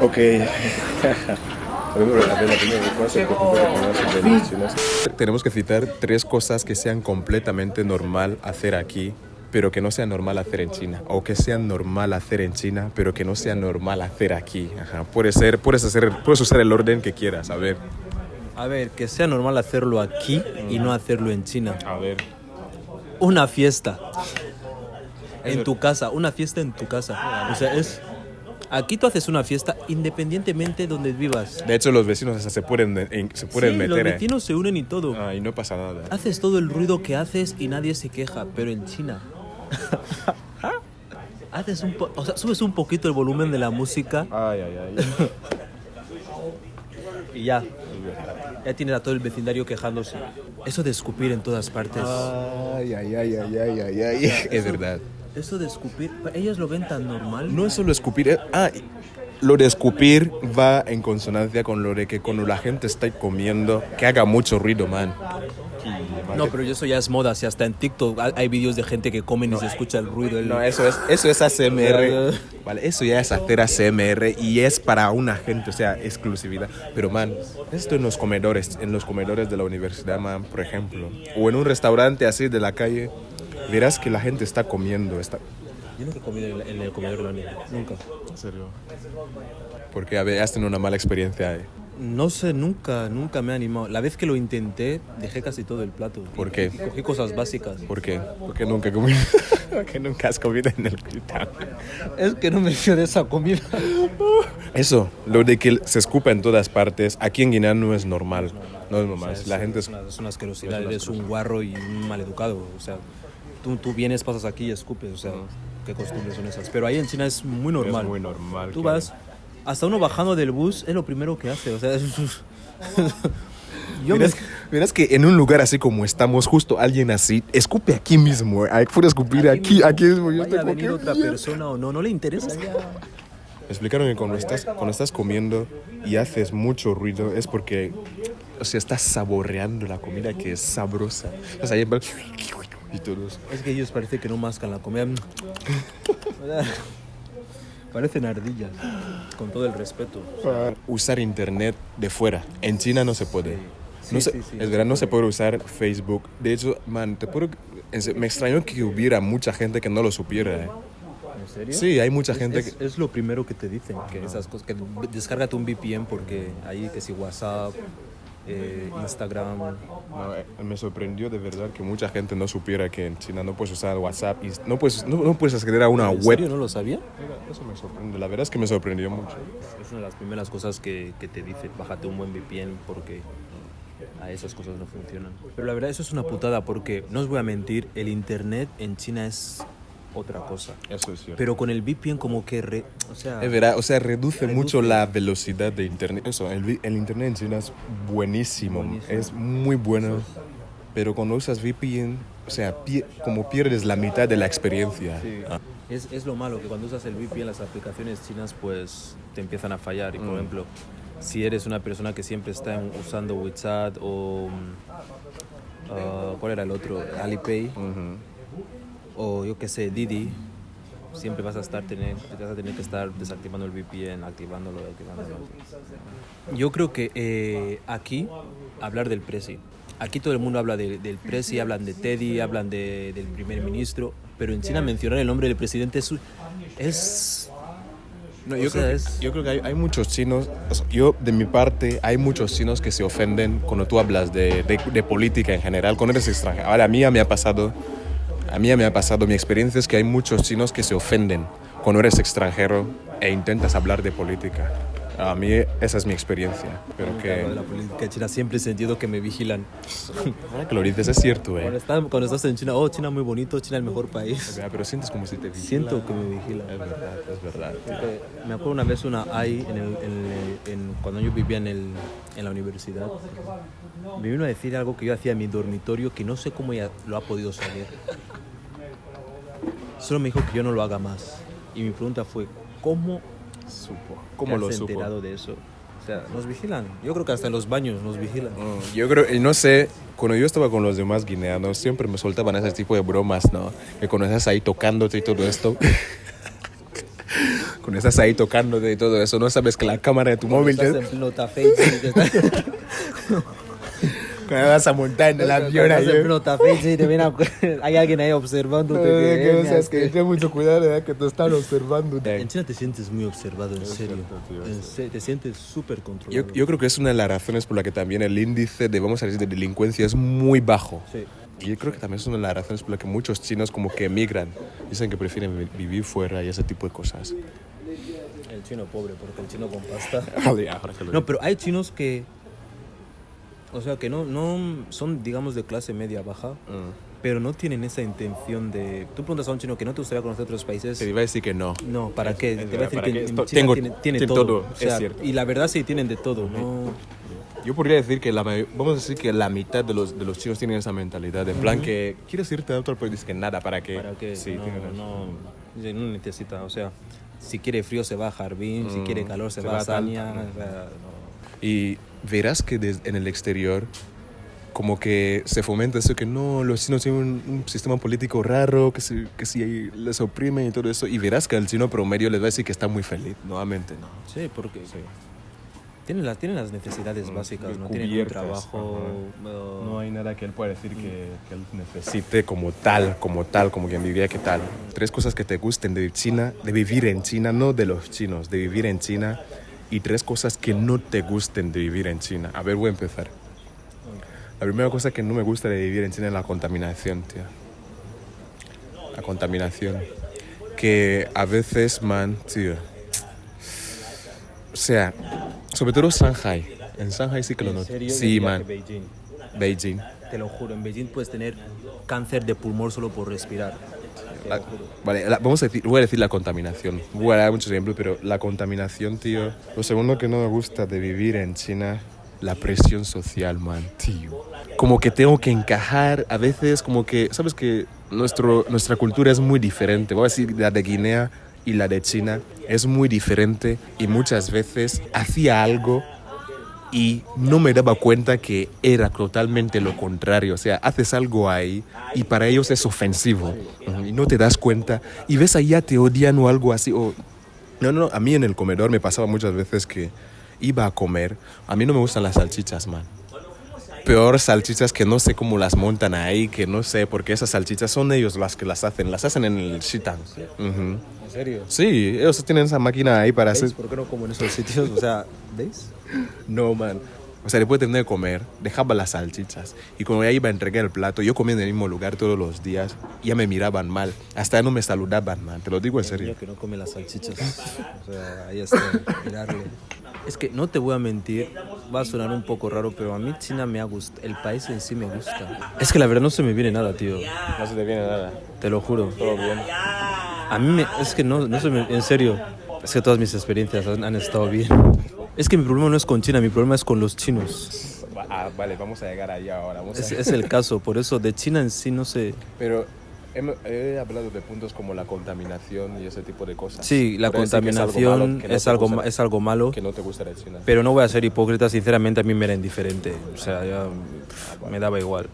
Ok. Tenemos que citar 3 cosas que sean completamente normal hacer aquí, pero que no sea normal hacer en China. O que sea normal hacer en China, pero que no sea normal hacer aquí. Ajá. Puedes usar el orden que quieras, a ver. A ver, que sea normal hacerlo aquí y no hacerlo en China. A ver. Una fiesta en tu casa, una fiesta en tu casa. O sea, aquí tú haces una fiesta independientemente de donde vivas. De hecho, los vecinos hasta se pueden meter. Los vecinos se unen y todo. Y no pasa nada. Haces todo el ruido que haces y nadie se queja, pero en China subes un poquito el volumen de la música Ay. y ya tienes a todo el vecindario quejándose. Eso de escupir en todas partes. Ay. Es verdad. Eso de escupir, ellos lo ven tan normal. No es solo escupir. Lo de escupir va en consonancia con lo de que cuando la gente está comiendo, que haga mucho ruido, man. No, pero eso ya es moda. Si hasta en TikTok hay vídeos de gente que comen y se escucha el ruido. No, eso es ASMR. Vale, eso ya es hacer ASMR y es para una gente, o sea, exclusividad. Pero, man, esto en los comedores de la universidad, man, por ejemplo. O en un restaurante así de la calle, verás que la gente está comiendo. Yo nunca he comido en el comedor de la universidad. Nunca. ¿En serio? Porque has tenido una mala experiencia ahí. No sé, nunca me he animado. La vez que lo intenté, dejé casi todo el plato. ¿Por qué? Cogí cosas básicas. ¿Por qué? Porque nunca he comido. Porque nunca has comido en el Critán. Es que no me fío de esa comida. Eso, lo de que se escupa en todas partes, aquí en Guinea no es normal. No es normal. O sea, la gente es una asquerosidad. Eres un guarro y un maleducado. O sea, tú vienes, pasas aquí y escupes. O sea, qué costumbres son esas. Pero ahí en China es muy normal. Es muy normal. Tú vas, hasta uno bajando del bus es lo primero que hace. O sea, Verás que en un lugar así como estamos, justo alguien así, escupe aquí mismo. Puede escupir aquí mismo. Yo vaya a venir otra persona o no le interesa. Ya. Me explicaron que cuando estás comiendo y haces mucho ruido es porque, o sea, estás saboreando la comida que es sabrosa. O sea, ahí y todos. Es que ellos parece que no mascan la comida. Parecen ardillas, con todo el respeto. Usar internet de fuera. En China no se puede. Sí, es verdad, no se puede usar Facebook. De hecho, man, me extrañó que hubiera mucha gente que no lo supiera. ¿En serio? Sí, hay mucha gente que... Es lo primero que te dicen, que esas cosas, que descárgate un VPN porque ahí que si WhatsApp, Instagram... No, me sorprendió de verdad que mucha gente no supiera que en China no puedes usar WhatsApp y no puedes acceder a una ¿En web. serio no lo sabía? Eso me sorprende, la verdad es que me sorprendió mucho. Es una de las primeras cosas que te dicen, bájate un buen VPN porque a esas cosas no funcionan. Pero la verdad eso es una putada porque, no os voy a mentir, el internet en China es otra cosa. Eso es cierto. Pero con el VPN como que... Es verdad, o sea, reduce mucho la velocidad de internet. Eso, el internet en China es buenísimo. Es muy bueno. Pero cuando usas VPN, o sea, como pierdes la mitad de la experiencia. Sí. Es lo malo, que cuando usas el VPN, las aplicaciones chinas pues te empiezan a fallar. Y por ejemplo, si eres una persona que siempre está usando WeChat o... ¿cuál era el otro? Alipay. O yo qué sé, Didi, siempre vas a tener que estar desactivando el VPN, activándolo. Yo creo que aquí hablar del presi. Aquí todo el mundo habla del presi, hablan de Teddy, hablan del primer ministro, pero en China mencionar el nombre del presidente es... No, yo creo que hay muchos chinos, yo de mi parte, hay muchos chinos que se ofenden cuando tú hablas de política en general, cuando eres extranjero. Ahora, a mí me ha pasado, mi experiencia es que hay muchos chinos que se ofenden cuando eres extranjero e intentas hablar de política. A mí esa es mi experiencia. Pero que... de la política china siempre he sentido que me vigilan. Ahora que lo dices, es cierto, Cuando estás en China, China muy bonito, China el mejor país. Pero sientes como si te vigilan. Siento que me vigilan. Es verdad. Me acuerdo una vez cuando yo vivía en la universidad, me vino a decir algo que yo hacía en mi dormitorio que no sé cómo ella lo ha podido saber. Solo me dijo que yo no lo haga más. Y mi pregunta fue, ¿cómo lo has supo? enterado de eso? O sea, nos vigilan. Yo creo que hasta en los baños nos vigilan. Yo creo, no sé, cuando yo estaba con los demás guineanos, siempre me soltaban ese tipo de bromas, ¿no? Que cuando estás ahí tocándote y todo esto. Cuando estás ahí tocándote y todo eso, no sabes que la cámara de tu móvil... Estás en pleno Tafe y te estás... Cuando vas a montar en el avión Estás en ahí... pleno Tafe y te viene hay alguien ahí observándote. Que no sabes que ten mucho cuidado, ¿verdad? Que te están observando. En China te sientes muy observado, en serio. Te sientes súper controlado. Yo creo que es una de las razones por la que también el índice de, vamos a decir, de delincuencia es muy bajo. Sí. Y yo creo que también es una de las razones por la que muchos chinos como que emigran. Dicen que prefieren vivir fuera y ese tipo de cosas. El chino pobre, porque el chino con pasta. Ahora que lo No, digo. pero hay chinos que... O sea, que no son, digamos, de clase media baja, pero no tienen esa intención de... Tú preguntas a un chino que no te gustaría conocer otros países... Te iba a decir que no. No, ¿para qué? es Te va a decir ¿para que qué? en Esto- China tiene tiene todo, todo. O sea, es cierto. Y la verdad sí tienen de todo, ¿no? Yo podría decir que vamos a decir que la mitad de los chinos tienen esa mentalidad. En plan que, ¿quieres irte a otro país? Dices que nada, ¿para qué? ¿Para qué? Sí, tienen razón. No necesita, o sea... Si quiere frío se va a Harbin, si quiere calor se va a tal. Sanya. O sea, no. Y verás que en el exterior como que se fomenta eso que no, los chinos tienen un sistema político raro, que si les oprimen y todo eso. Y verás que al chino promedio les va a decir que está muy feliz, nuevamente, ¿no? Sí, porque tienen las necesidades básicas, no tienen un cubiertas, trabajo... No hay nada que él pueda decir que él necesite como quien diría que tal. 3 cosas que te gusten de China, de vivir en China, no de los chinos, de vivir en China. Y 3 cosas que no te gusten de vivir en China. A ver, voy a empezar. La primera cosa que no me gusta de vivir en China es la contaminación, tío. La contaminación. Que a veces, man, tío. O sea, sobre todo Shanghai. En Shanghai sí que lo ¿En noto. serio? Yo Sí, diría man. que Beijing. Beijing. Te lo juro, en Beijing puedes tener cáncer de pulmón solo por respirar. Te lo juro. Vale, voy a decir la contaminación. Voy a dar muchos ejemplos, pero la contaminación, tío. Lo segundo que no me gusta de vivir en China, la presión social, man, tío. Como que tengo que encajar, a veces como que, ¿sabes que nuestra cultura es muy diferente? Voy a decir la de Guinea y la de China es muy diferente y muchas veces hacía algo y no me daba cuenta que era totalmente lo contrario. O sea, haces algo ahí y para ellos es ofensivo y no te das cuenta y ves ahí ya te odian o algo así. No, a mí en el comedor me pasaba muchas veces que iba a comer. A mí no me gustan las salchichas, man. Peor salchichas que no sé cómo las montan ahí, que no sé, porque esas salchichas son ellos las que las hacen en el Shitang. ¿En serio? Sí, ellos tienen esa máquina ahí para ¿Veis? hacer... ¿Por qué no como en esos sitios? O sea, ¿veis? No, man. O sea, después de tener que comer, dejaba las salchichas. Y cuando ya iba a entregar el plato, yo comía en el mismo lugar todos los días, ya me miraban mal. Hasta ya no me saludaban, man. Te lo digo en El serio. niño que no come las salchichas. O sea, ahí está, mirarle. Es que no te voy a mentir, va a sonar un poco raro, pero a mí China me ha gustado. El país en sí me gusta. Es que la verdad no se me viene nada, tío. No se te viene nada. Te lo juro. Todo bien. A mí es que no se me... En serio, es que todas mis experiencias han estado bien. Es que mi problema no es con China, mi problema es con los chinos. Vale, vamos a llegar ahí ahora. Es el caso, por eso de China en sí no sé... Pero he hablado de puntos como la contaminación y ese tipo de cosas. Sí, la Podría decir que contaminación que no te gusta- es algo malo, que no te gusta de China. pero no voy a ser hipócrita, sinceramente a mí me era indiferente. O sea, ya me daba igual.